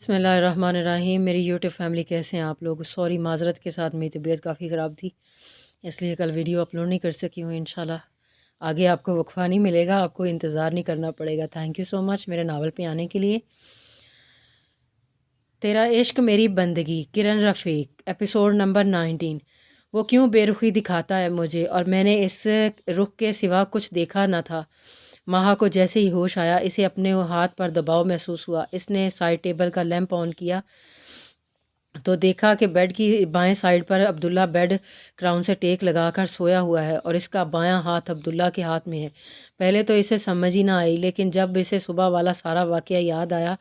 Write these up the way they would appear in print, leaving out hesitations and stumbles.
بسم اللہ الرحمن الرحیم۔ میری یوٹیوب فیملی کیسے ہیں آپ لوگ؟ سوری معذرت کے ساتھ میری طبیعت کافی خراب تھی، اس لیے کل ویڈیو اپلوڈ نہیں کر سکی ہوں۔ انشاءاللہ آگے آپ کو وقفہ نہیں ملے گا، آپ کو انتظار نہیں کرنا پڑے گا۔ تھینک یو سو مچ میرے ناول پہ آنے کے لیے۔ تیرا عشق میری بندگی، کرن رفیق، ایپیسوڈ نمبر 19۔ وہ کیوں بے رخی دکھاتا ہے مجھے، اور میں نے اس رخ کے سوا کچھ دیکھا نہ تھا۔ ماہا کو جیسے ہی ہوش آیا، اسے اپنے ہاتھ پر دباؤ محسوس ہوا۔ اس نے سائڈ ٹیبل کا لیمپ آن کیا تو دیکھا کہ بیڈ کی بائیں سائڈ پر عبداللہ بیڈ کراؤن سے ٹیک لگا کر سویا ہوا ہے، اور اس کا بایاں ہاتھ عبداللہ کے ہاتھ میں ہے۔ پہلے تو اسے سمجھ ہی نہ آئی، لیکن جب اسے صبح والا سارا واقعہ یاد آیا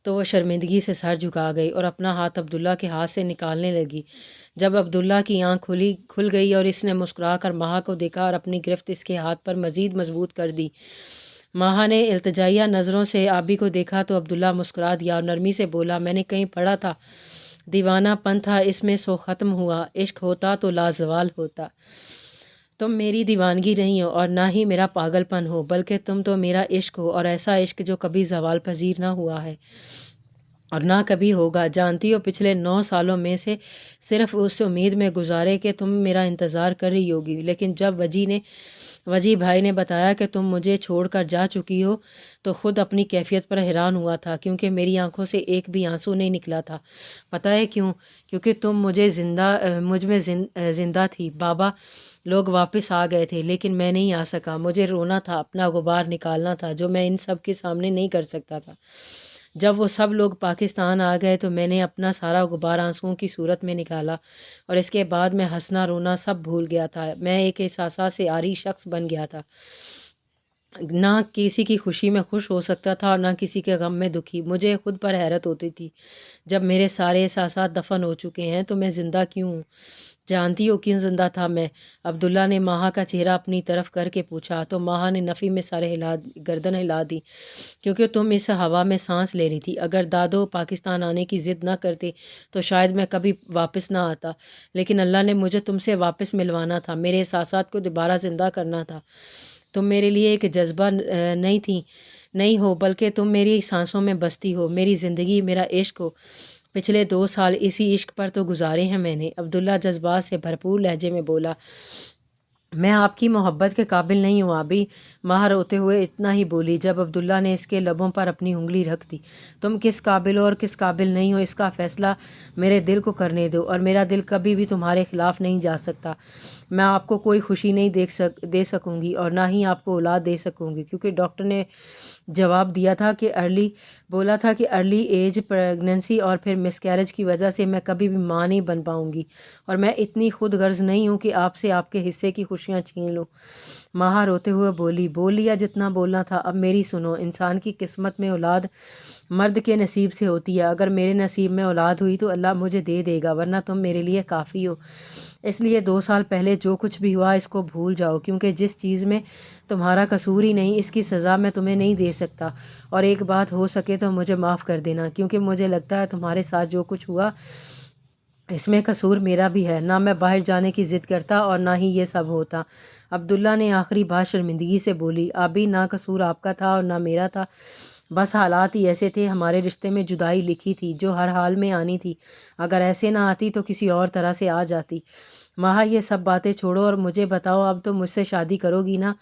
تو وہ شرمندگی سے سر جھکا گئی اور اپنا ہاتھ عبداللہ کے ہاتھ سے نکالنے لگی۔ جب عبداللہ کی آنکھ کھل گئی اور اس نے مسکرا کر ماہا کو دیکھا اور اپنی گرفت اس کے ہاتھ پر مزید مضبوط کر دی۔ ماہا نے التجائیہ نظروں سے آبی کو دیکھا تو عبداللہ مسکرا دیا اور نرمی سے بولا، میں نے کہیں پڑھا تھا دیوانہ پن تھا اس میں سو ختم ہوا، عشق ہوتا تو لازوال ہوتا۔ تم میری دیوانگی نہیں ہو اور نہ ہی میرا پاگل پن ہو، بلکہ تم تو میرا عشق ہو، اور ایسا عشق جو کبھی زوال پذیر نہ ہوا ہے اور نہ کبھی ہوگا۔ جانتی ہو پچھلے 9 سالوں میں سے صرف اس امید میں گزارے کہ تم میرا انتظار کر رہی ہوگی، لیکن جب وجی بھائی نے بتایا کہ تم مجھے چھوڑ کر جا چکی ہو تو خود اپنی کیفیت پر حیران ہوا تھا، کیونکہ میری آنکھوں سے ایک بھی آنسو نہیں نکلا تھا۔ پتہ ہے کیوں؟ کیونکہ تم مجھ میں زندہ تھی۔ بابا لوگ واپس آ گئے تھے لیکن میں نہیں آ سکا۔ مجھے رونا تھا، اپنا غبار نکالنا تھا جو میں ان سب کے سامنے نہیں کر سکتا تھا۔ جب وہ سب لوگ پاکستان آ گئے تو میں نے اپنا سارا غبار آنسوؤں کی صورت میں نکالا، اور اس کے بعد میں ہنسنا رونا سب بھول گیا تھا۔ میں ایک احساسات سے عاری شخص بن گیا تھا، نہ کسی کی خوشی میں خوش ہو سکتا تھا اور نہ کسی کے غم میں دکھی۔ مجھے خود پر حیرت ہوتی تھی، جب میرے سارے احساسات دفن ہو چکے ہیں تو میں زندہ کیوں ہوں؟ جانتی ہو کیوں زندہ تھا میں؟ عبداللہ نے ماہا کا چہرہ اپنی طرف کر کے پوچھا تو ماہا نے نفی میں گردن ہلا دی۔ کیونکہ تم اس ہوا میں سانس لے رہی تھی۔ اگر دادو پاکستان آنے کی ضد نہ کرتے تو شاید میں کبھی واپس نہ آتا، لیکن اللہ نے مجھے تم سے واپس ملوانا تھا، میرے احساسات کو دوبارہ زندہ کرنا تھا۔ تم میرے لیے ایک جذبہ نہیں ہو، بلکہ تم میری سانسوں میں بستی ہو، میری زندگی، میرا عشق ہو۔ پچھلے 2 سال اسی عشق پر تو گزارے ہیں میں نے، عبداللہ جذبات سے بھرپور لہجے میں بولا۔ میں آپ کی محبت کے قابل نہیں ہوں آبی، ماہا روتے ہوئے اتنا ہی بولی جب عبداللہ نے اس کے لبوں پر اپنی انگلی رکھ دی۔ تم کس قابل ہو اور کس قابل نہیں ہو اس کا فیصلہ میرے دل کو کرنے دو، اور میرا دل کبھی بھی تمہارے خلاف نہیں جا سکتا۔ میں آپ کو کوئی خوشی نہیں دے سکوں گی اور نہ ہی آپ کو اولاد دے سکوں گی، کیونکہ ڈاکٹر نے جواب دیا تھا کہ ارلی ایج پریگننسی اور پھر مسکیریج کی وجہ سے میں کبھی بھی ماں نہیں بن پاؤں گی، اور میں اتنی خود غرض نہیں ہوں کہ آپ سے آپ کے حصے کی خوشیاں چھین لوں۔ ماہا روتے ہوئے بول لیا جتنا بولنا تھا، اب میری سنو۔ انسان کی قسمت میں اولاد مرد کے نصیب سے ہوتی ہے، اگر میرے نصیب میں اولاد ہوئی تو اللہ مجھے دے دے گا، ورنہ تم میرے لیے کافی ہو۔ اس لیے 2 سال پہلے جو کچھ بھی ہوا اس کو بھول جاؤ، کیونکہ جس چیز میں تمہارا قصور ہی نہیں اس کی سزا میں تمہیں نہیں دے سکتا۔ اور ایک بات ہو سکے تو مجھے معاف کر دینا، کیونکہ مجھے لگتا ہے تمہارے ساتھ جو کچھ ہوا اس میں قصور میرا بھی ہے۔ نہ میں باہر جانے کی ضد کرتا اور نہ ہی یہ سب ہوتا۔ عبداللہ نے آخری بات شرمندگی سے بولی، آبی نہ قصور آپ کا تھا اور نہ میرا تھا، بس حالات ہی ایسے تھے۔ ہمارے رشتے میں جدائی لکھی تھی جو ہر حال میں آنی تھی، اگر ایسے نہ آتی تو کسی اور طرح سے آ جاتی۔ ماہا یہ سب باتیں چھوڑو اور مجھے بتاؤ، اب تو مجھ سے شادی کرو گی نا؟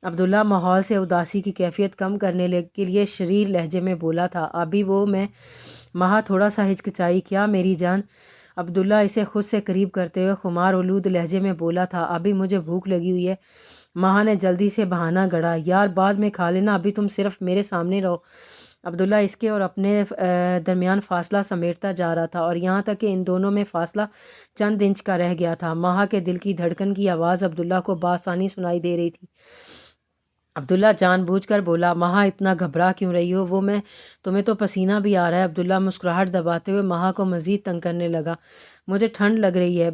عبداللہ ماحول سے اداسی کی کیفیت کم کرنے کے لیے شریر لہجے میں بولا تھا، آبی وہ میں۔ ماہا تھوڑا سا ہچکچائی، کیا میری جان؟ عبداللہ اسے خود سے قریب کرتے ہوئے خمار آلود لہجے میں بولا تھا، ابھی مجھے بھوک لگی ہوئی ہے۔ ماہا نے جلدی سے بہانہ گڑھا، یار بعد میں کھا لینا، ابھی تم صرف میرے سامنے رہو۔ عبداللہ اس کے اور اپنے درمیان فاصلہ سمیٹتا جا رہا تھا، اور یہاں تک کہ ان دونوں میں فاصلہ چند انچ کا رہ گیا تھا۔ ماہا کے دل کی دھڑکن کی آواز عبداللہ کو بآسانی سنائی دے رہی تھی۔ عبداللہ جان بوجھ کر بولا، ماہا اتنا گھبرا کیوں رہی ہو؟ وہ میں، تمہیں تو پسینہ بھی آ رہا ہے۔ عبداللہ مسکراہٹ دباتے ہوئے ماہا کو مزید تنگ کرنے لگا، مجھے ٹھنڈ لگ رہی ہے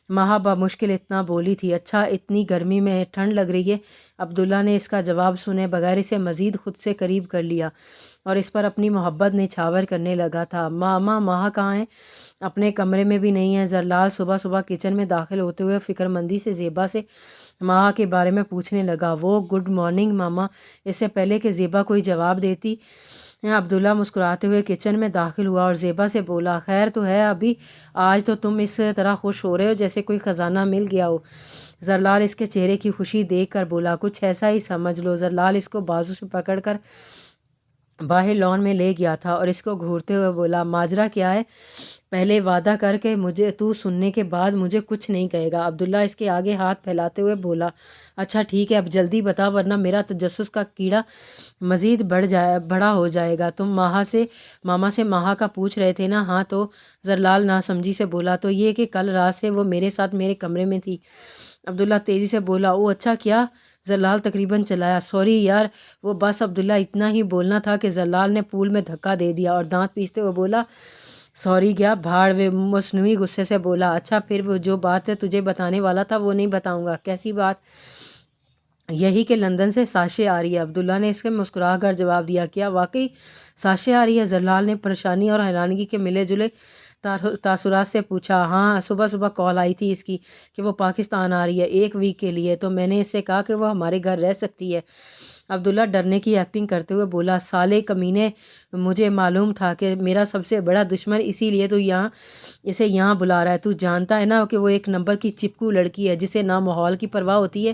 ماہا بمشکل اتنا بولی تھی۔ اچھا اتنی گرمی میں ٹھنڈ لگ رہی ہے؟ عبداللہ نے اس کا جواب سنے بغیر اسے مزید خود سے قریب کر لیا اور اس پر اپنی محبت نچھاور کرنے لگا تھا۔ ماہا کہاں ہے؟ اپنے کمرے میں بھی نہیں ہے۔ زرلال صبح صبح کچن میں داخل ہوتے ہوئے فکر مندی سے زیبا سے ماہا کے بارے میں پوچھنے لگا۔ وہ گڈ مارننگ ماما۔ اس سے پہلے کہ زیبا کوئی جواب دیتی عبداللہ مسکراتے ہوئے کچن میں داخل ہوا اور زیبا سے بولا، خیر تو ہے ابھی؟ آج تو تم اس طرح خوش ہو رہے ہو جیسے کوئی خزانہ مل گیا ہو۔ زرلال اس کے چہرے کی خوشی دیکھ کر بولا، کچھ ایسا ہی سمجھ لو۔ زرلال اس کو بازو سے پکڑ کر باہر لان میں لے گیا تھا اور اس کو گھورتے ہوئے بولا، ماجرا کیا ہے؟ پہلے وعدہ کر کے مجھے تو سننے کے بعد مجھے کچھ نہیں کہے گا۔ عبداللہ اس کے آگے ہاتھ پھیلاتے ہوئے بولا، اچھا ٹھیک ہے، اب جلدی بتا ورنہ میرا تجسس کا کیڑا مزید بڑا ہو جائے گا۔ تم ماما سے ماہا کا پوچھ رہے تھے نا؟ ہاں تو؟ زرلال ناسمجھی سے بولا، تو یہ کہ کل رات سے وہ میرے ساتھ میرے کمرے میں تھی۔ عبداللہ تیزی سے بولا، او اچھا، کیا؟ زرلال تقریباً چلایا، سوری یار وہ بس۔ عبداللہ اتنا ہی بولنا تھا کہ زرلال نے پول میں دھکا دے دیا اور دانت پیستے ہوئے بولا، سوری کیا بھاڑ وے۔ مصنوعی غصے سے بولا، اچھا پھر وہ جو بات تجھے بتانے والا تھا وہ نہیں بتاؤں گا۔ کیسی بات؟ یہی کہ لندن سے ساشے آ رہی ہے۔ عبداللہ نے اس کے مسکرا کر جواب دیا، کیا واقعی ساشے آ رہی ہے؟ زرلال نے پریشانی اور حیرانگی کے ملے جلے تاثرات سے پوچھا۔ ہاں، صبح صبح کال آئی تھی اس کی کہ وہ پاکستان آ رہی ہے 1 ویک کے لیے، تو میں نے اس سے کہا کہ وہ ہمارے گھر رہ سکتی ہے۔ عبداللہ ڈرنے کی ایکٹنگ کرتے ہوئے بولا، سالے کمینے، مجھے معلوم تھا کہ میرا سب سے بڑا دشمن اسی لیے تو اسے یہاں بلا رہا ہے۔ تو جانتا ہے نا کہ وہ ایک نمبر کی چپکو لڑکی ہے جسے نہ ماحول کی پرواہ ہوتی ہے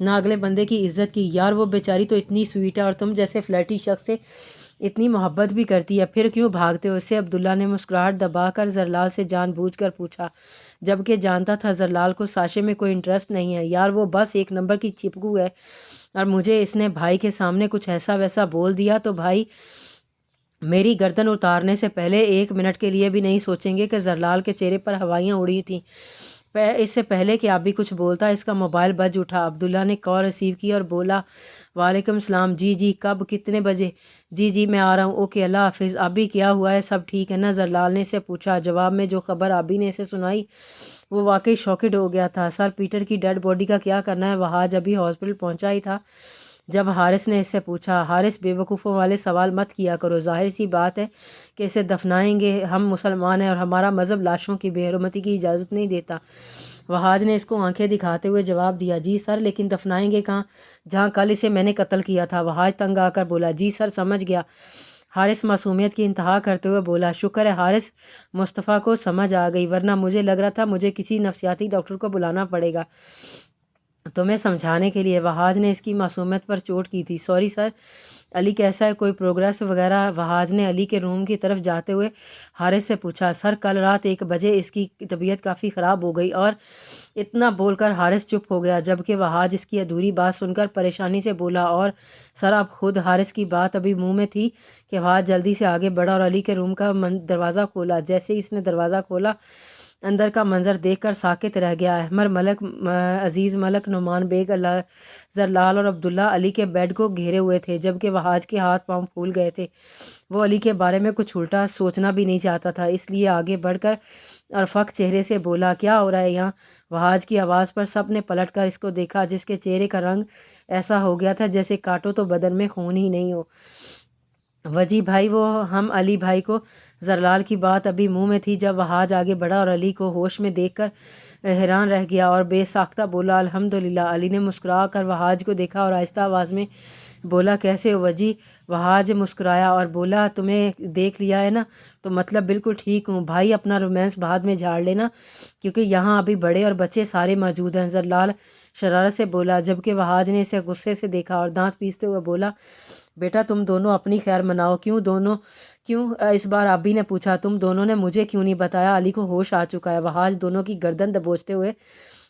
نہ اگلے بندے کی عزت کی۔ یار وہ بیچاری تو اتنی سویٹ ہے اور تم جیسے فلیرٹی شخص سے اتنی محبت بھی کرتی ہے، پھر کیوں بھاگتے ہو اس سے؟ عبداللہ نے مسکراہٹ دبا کر زرلال سے جان بوجھ کر پوچھا، جبکہ جانتا تھا زرلال کو ساشے میں کوئی انٹرسٹ نہیں ہے۔ یار وہ بس ایک نمبر کی چپکو ہے، اور مجھے اس نے بھائی کے سامنے کچھ ایسا ویسا بول دیا تو بھائی میری گردن اتارنے سے پہلے 1 منٹ کے لیے بھی نہیں سوچیں گے۔ کہ زرلال کے چہرے پر ہوائیاں اڑی تھیں۔ اس سے پہلے کہ ابھی کچھ بولتا اس کا موبائل بج اٹھا۔ عبداللہ نے کال ریسیو کی اور بولا، وعلیکم السلام، جی کب، کتنے بجے؟ جی میں آ رہا ہوں، اوکے اللہ حافظ۔ ابھی کیا ہوا ہے، سب ٹھیک ہے نا؟ زرلال نے اسے پوچھا۔ جواب میں جو خبر ابھی نے اسے سنائی وہ واقعی شاکڈ ہو گیا تھا۔ سر پیٹر کی ڈیڈ باڈی کا کیا کرنا ہے؟ وہاج ابھی ہاسپٹل پہنچا ہی تھا جب حارث نے اس سے پوچھا۔ حارث، بے وقوفوں والے سوال مت کیا کرو، ظاہر سی بات ہے کہ اسے دفنائیں گے۔ ہم مسلمان ہیں اور ہمارا مذہب لاشوں کی بے حرمتی کی اجازت نہیں دیتا۔ وہاج نے اس کو آنکھیں دکھاتے ہوئے جواب دیا، جی سر، لیکن دفنائیں گے کہاں جہاں کل اسے میں نے قتل کیا تھا؟ وہاج تنگ آ کر بولا، جی سر سمجھ گیا۔ حارث معصومیت کی انتہا کرتے ہوئے بولا، شکر ہے حارث، مصطفیٰ کو سمجھ آ گئی، ورنہ مجھے لگ رہا تھا مجھے کسی نفسیاتی ڈاکٹر کو بلانا پڑے گا تمہیں سمجھانے کے لیے۔ وہاج نے اس کی معصومیت پر چوٹ کی تھی۔ سوری سر، علی کیسا ہے، کوئی پروگریس وغیرہ؟ وہاج نے علی کے روم کی طرف جاتے ہوئے حارث سے پوچھا۔ سر کل رات 1 بجے اس کی طبیعت کافی خراب ہو گئی۔ اور اتنا بول کر حارث چپ ہو گیا، جبکہ وہاج اس کی ادھوری بات سن کر پریشانی سے بولا، اور سر اب خود؟ حارث کی بات ابھی منہ میں تھی کہ وہاج جلدی سے آگے بڑھا اور علی کے روم کا دروازہ کھولا۔ جیسے ہی اس نے دروازہ کھولا، اندر کا منظر دیکھ کر ساکت رہ گیا۔ احمر ملک، عزیز ملک، نعمان بیگ، زرلال اور عبداللہ علی کے بیڈ کو گھیرے ہوئے تھے، جبکہ وہاج کے ہاتھ پاؤں پھول گئے تھے۔ وہ علی کے بارے میں کچھ الٹا سوچنا بھی نہیں چاہتا تھا، اس لیے آگے بڑھ کر ارفق چہرے سے بولا، کیا ہو رہا ہے یہاں؟ وہاج کی آواز پر سب نے پلٹ کر اس کو دیکھا، جس کے چہرے کا رنگ ایسا ہو گیا تھا جیسے کاٹو تو بدن میں خون ہی نہیں ہو۔ وجی بھائی، وہ ہم علی بھائی کو۔ زرلال کی بات ابھی منہ میں تھی جب وہاج آگے بڑھا اور علی کو ہوش میں دیکھ کر حیران رہ گیا اور بے ساختہ بولا، الحمدللہ۔ علی نے مسکرا کر وہاج کو دیکھا اور آہستہ آواز میں بولا، کیسے ہو وجی؟ وہاج مسکرایا اور بولا، تمہیں دیکھ لیا ہے نا، تو مطلب بالکل ٹھیک ہوں۔ بھائی اپنا رومانس بعد میں جھاڑ لینا، کیونکہ یہاں ابھی بڑے اور بچے سارے موجود ہیں۔ زرلال شرارت سے بولا، جبکہ وہاج نے اسے غصے سے دیکھا اور دانت پیستے ہوئے بولا، بیٹا تم دونوں اپنی خیر مناؤ۔ کیوں؟ اس بار ابھی نے پوچھا۔ تم دونوں نے مجھے کیوں نہیں بتایا؟ علی کو ہوش آ چکا ہے۔ وہاج دونوں کی گردن دبوچتے ہوئے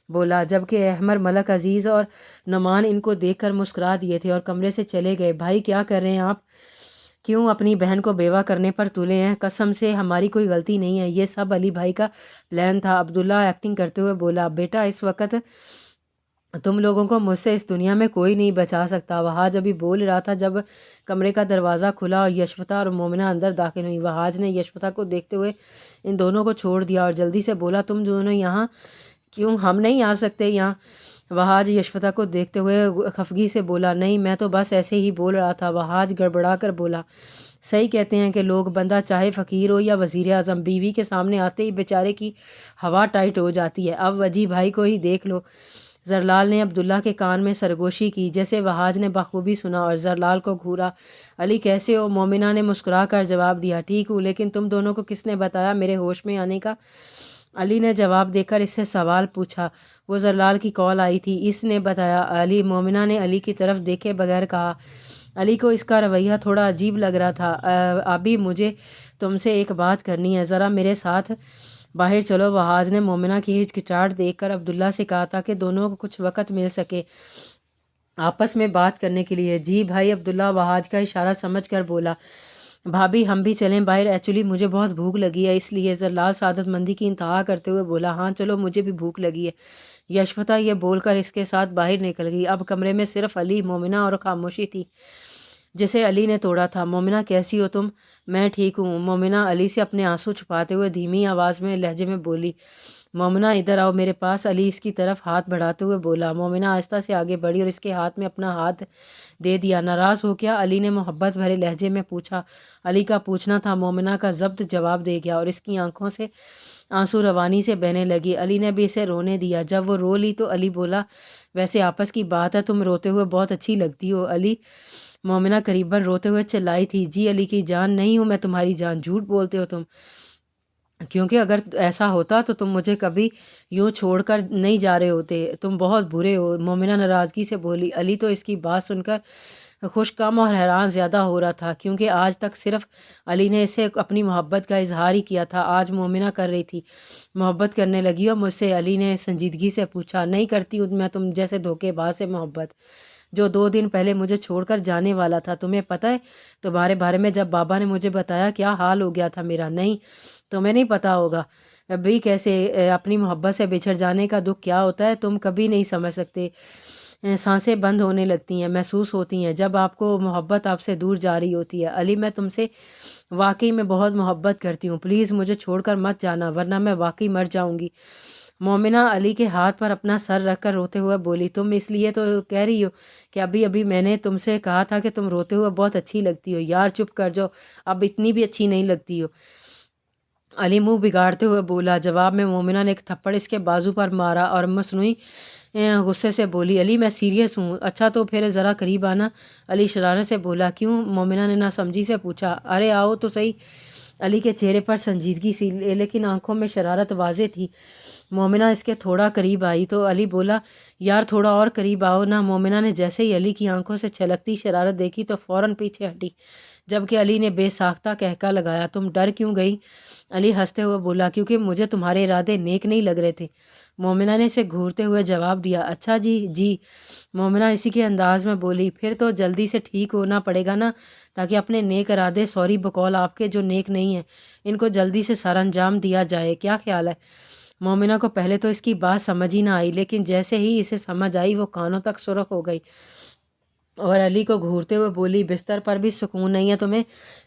بولا، جبکہ احمر ملک، عزیز اور نعمان ان کو دیکھ کر مسکرا دیے تھے اور کمرے سے چلے گئے۔ بھائی کیا کر رہے ہیں آپ؟ کیوں اپنی بہن کو بیوہ کرنے پر تلے ہیں؟ قسم سے ہماری کوئی غلطی نہیں ہے، یہ سب علی بھائی کا پلان تھا۔ عبداللہ ایکٹنگ کرتے ہوئے بولا، بیٹا اس وقت تم لوگوں کو مجھ سے اس دنیا میں کوئی نہیں بچا سکتا۔ وہاج ابھی بول رہا تھا جب کمرے کا دروازہ کھلا اور یشوتا اور مومنہ اندر داخل ہوئی۔ وہاج نے یشوتا کو دیکھتے ہوئے ان دونوں کو چھوڑ دیا اور جلدی سے بولا، تم دونوں یہاں کیوں؟ ہم نہیں آ سکتے یہاں؟ وہاج یشوتا کو دیکھتے ہوئے خفگی سے بولا، نہیں میں تو بس ایسے ہی بول رہا تھا۔ وہاج گڑبڑا کر بولا، صحیح کہتے ہیں کہ لوگ، بندہ چاہے فقیر ہو یا وزیر اعظم، بیوی کے سامنے آتے ہی بیچارے کی ہوا ٹائٹ ہو جاتی ہے۔ اب وجی بھائی کو ہی دیکھ لو، زرلال نے عبداللہ کے کان میں سرگوشی کی جیسے وہاج نے بخوبی سنا اور زرلال کو گھورا۔ علی کیسے ہو؟ مومنہ نے مسکرا کر جواب دیا، ٹھیک ہوں، لیکن تم دونوں کو کس نے بتایا میرے ہوش میں آنے کا؟ علی نے جواب دے کر اس سے سوال پوچھا۔ وہ زرلال کی کال آئی تھی، اس نے بتایا۔ علی مومنہ نے علی کی طرف دیکھے بغیر کہا۔ علی کو اس کا رویہ تھوڑا عجیب لگ رہا تھا۔ ابھی مجھے تم سے ایک بات کرنی ہے، ذرا میرے ساتھ باہر چلو۔ وہاج نے مومنہ کی ہچکچاہٹ دیکھ کر عبداللہ سے کہا تاکہ دونوں کو کچھ وقت مل سکے آپس میں بات کرنے کے لیے۔ جی بھائی، عبداللہ وہاج کا اشارہ سمجھ کر بولا۔ بھابھی ہم بھی چلیں باہر؟ ایکچولی مجھے بہت بھوک لگی ہے، اس لیے۔ زرلال سعادت مندی کی انتہا کرتے ہوئے بولا، ہاں چلو، مجھے بھی بھوک لگی ہے۔ یشوتا یہ بول کر اس کے ساتھ باہر نکل گئی۔ اب کمرے میں صرف علی، مومنہ اور خاموشی تھی جسے علی نے توڑا تھا۔ مومنہ کیسی ہو تم؟ میں ٹھیک ہوں۔ مومنہ علی سے اپنے آنسو چھپاتے ہوئے دھیمی آواز میں لہجے میں بولی۔ مومنہ ادھر آؤ میرے پاس، علی اس کی طرف ہاتھ بڑھاتے ہوئے بولا۔ مومنہ آہستہ سے آگے بڑھی اور اس کے ہاتھ میں اپنا ہاتھ دے دیا۔ ناراض ہو کیا؟ علی نے محبت بھرے لہجے میں پوچھا۔ علی کا پوچھنا تھا، مومنہ کا ضبط جواب دے گیا اور اس کی آنکھوں سے آنسو روانی سے بہنے لگی۔ علی نے بھی اسے رونے دیا۔ جب وہ رو لی تو علی بولا، ویسے آپس کی بات ہے، تم روتے ہوئے بہت اچھی لگتی ہو علی۔ مومنہ قریباً روتے ہوئے چلائی تھی، جی علی کی جان نہیں ہوں میں تمہاری جان، جھوٹ بولتے ہو تم، کیونکہ اگر ایسا ہوتا تو تم مجھے کبھی یوں چھوڑ کر نہیں جا رہے ہوتے، تم بہت برے ہو۔ مومنہ ناراضگی سے بولی۔ علی تو اس کی بات سن کر خوش کم اور حیران زیادہ ہو رہا تھا، کیونکہ آج تک صرف علی نے اسے اپنی محبت کا اظہار ہی کیا تھا۔ آج مومنہ کر رہی تھی، محبت کرنے لگی اور مجھ سے؟ علی نے سنجیدگی سے پوچھا۔ نہیں کرتی ہوں میں تم جیسے دھوکے باز سے محبت، جو 2 دن پہلے مجھے چھوڑ کر جانے والا تھا۔ تمہیں پتہ ہے تمہارے بارے میں جب بابا نے مجھے بتایا کیا حال ہو گیا تھا میرا؟ نہیں، تمہیں نہیں پتہ ہوگا ابھی کیسے اپنی محبت سے بچھڑ جانے کا دکھ کیا ہوتا ہے، تم کبھی نہیں سمجھ سکتے۔ سانسیں بند ہونے لگتی ہیں، محسوس ہوتی ہیں جب آپ کو محبت آپ سے دور جا رہی ہوتی ہے۔ علی میں تم سے واقعی میں بہت محبت کرتی ہوں، پلیز مجھے چھوڑ کر مت جانا ورنہ میں واقعی مر جاؤں گی۔ مومنہ علی کے ہاتھ پر اپنا سر رکھ کر روتے ہوئے بولی، تم اس لیے تو کہہ رہی ہو کہ ابھی میں نے تم سے کہا تھا کہ تم روتے ہوئے بہت اچھی لگتی ہو؟ یار چپ کر جاؤ، اب اتنی بھی اچھی نہیں لگتی ہو، علی منہ بگاڑتے ہوئے بولا۔ جواب میں مومنہ نے ایک تھپڑ اس کے بازو پر مارا اور مصنوعی غصے سے بولی، علی میں سیریس ہوں۔ اچھا تو پھر ذرا قریب آنا، علی شرارت سے بولا۔ کیوں؟ مومنہ نے ناسمجھی سے پوچھا۔ ارے آؤ تو صحیح۔ علی کے چہرے پر سنجیدگی سی لیکن آنکھوں میں شرارت واضح تھی۔ مومنہ اس کے تھوڑا قریب آئی تو علی بولا، یار تھوڑا اور قریب آؤ نا۔ مومنہ نے جیسے ہی علی کی آنکھوں سے چھلکتی شرارت دیکھی تو فوراً پیچھے ہٹی، جبکہ علی نے بے ساختہ کہکا لگایا۔ تم ڈر کیوں گئی؟ علی ہنستے ہوئے بولا، کیونکہ مجھے تمہارے ارادے نیک نہیں لگ رہے تھے۔ مومنہ نے اسے گھورتے ہوئے جواب دیا۔ اچھا جی۔ مومنہ اسی کے انداز میں بولی، پھر تو جلدی سے ٹھیک ہونا پڑے گا نا، تاکہ اپنے نیک ارادے، سوری بقول آپ کے جو نیک نہیں ہیں، ان کو جلدی سے سر انجام دیا جائے، کیا خیال ہے؟ مومنہ کو پہلے تو اس کی بات سمجھ ہی نہ آئی، لیکن جیسے ہی اسے سمجھ آئی وہ کانوں تک سرخ ہو گئی اور علی کو گھورتے ہوئے بولی، بستر پر بھی سکون نہیں ہے تمہیں؟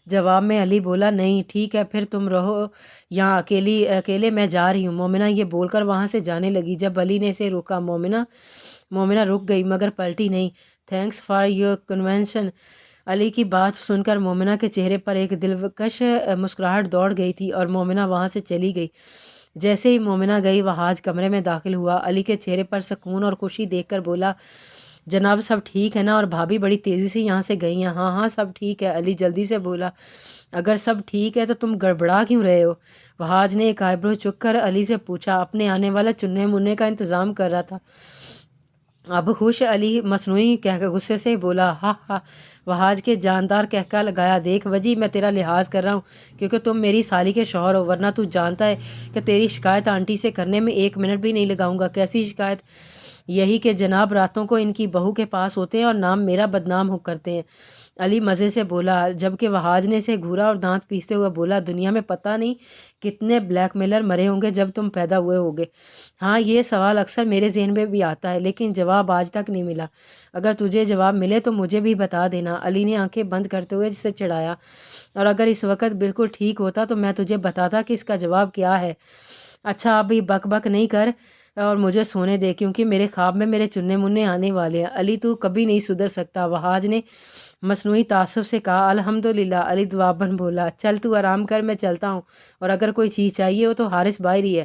جواب میں علی بولا، نہیں۔ ٹھیک ہے پھر تم رہو یہاں اکیلے، میں جا رہی ہوں۔ مومنہ یہ بول کر وہاں سے جانے لگی۔ جب علی نے اسے روکا، مومنہ رک گئی مگر پلٹی نہیں۔ Thanks for your convention. Ali کی بات سن کر مومنہ کے چہرے پر ایک دلکش مسکراہٹ دوڑ گئی تھی اور مومنہ وہاں سے چلی گئی۔ جیسے ہی مومنہ گئی وہاج کمرے میں داخل ہوا۔ علی کے چہرے پر سکون اور خوشی دیکھ کر بولا، جناب سب ٹھیک ہے نا؟ اور بھابھی بڑی تیزی سے یہاں سے گئی ہیں؟ ہاں سب ٹھیک ہے، علی جلدی سے بولا۔ اگر سب ٹھیک ہے تو تم گڑبڑا کیوں رہے ہو؟ وہاج نے ایک آئیبرو چک کر علی سے پوچھا۔ اپنے آنے والے چننے مننے کا انتظام کر رہا تھا۔ اب خوش علی مصنوعی غصے سے بولا، ہاں۔ وہاج کے جاندار کہکا لگایا، دیکھ وجی میں تیرا لحاظ کر رہا ہوں کیونکہ تم میری سالی کے شوہر ہو، ورنہ تو جانتا ہے کہ تیری شکایت آنٹی سے کرنے میں 1 منٹ بھی نہیں لگاؤں گا۔ کیسی شکایت؟ یہی کہ جناب راتوں کو ان کی بہو کے پاس ہوتے ہیں اور نام میرا بدنام کرتے ہیں، علی مزے سے بولا، جبکہ وہاج نے اسے گھورا اور دانت پیستے ہوئے بولا، دنیا میں پتہ نہیں کتنے بلیک میلر مرے ہوں گے جب تم پیدا ہوئے ہوگے۔ ہاں یہ سوال اکثر میرے ذہن میں بھی آتا ہے لیکن جواب آج تک نہیں ملا، اگر تجھے جواب ملے تو مجھے بھی بتا دینا۔ علی نے آنکھیں بند کرتے ہوئے اسے چڑھایا، اور اگر اس وقت بالکل ٹھیک ہوتا تو میں تجھے بتاتا کہ اس کا جواب کیا ہے۔ اچھا ابھی بک بک نہیں کر اور مجھے سونے دے، کیونکہ میرے خواب میں میرے چننے مننے آنے والے ہیں۔ علی تو کبھی نہیں سدھر سکتا، وہاج نے مصنوعی تعصب سے کہا۔ الحمدللہ، علی دعابن بولا، چل تو آرام کر، میں چلتا ہوں، اور اگر کوئی چیز چاہیے ہو تو حارث باہر ہی ہے۔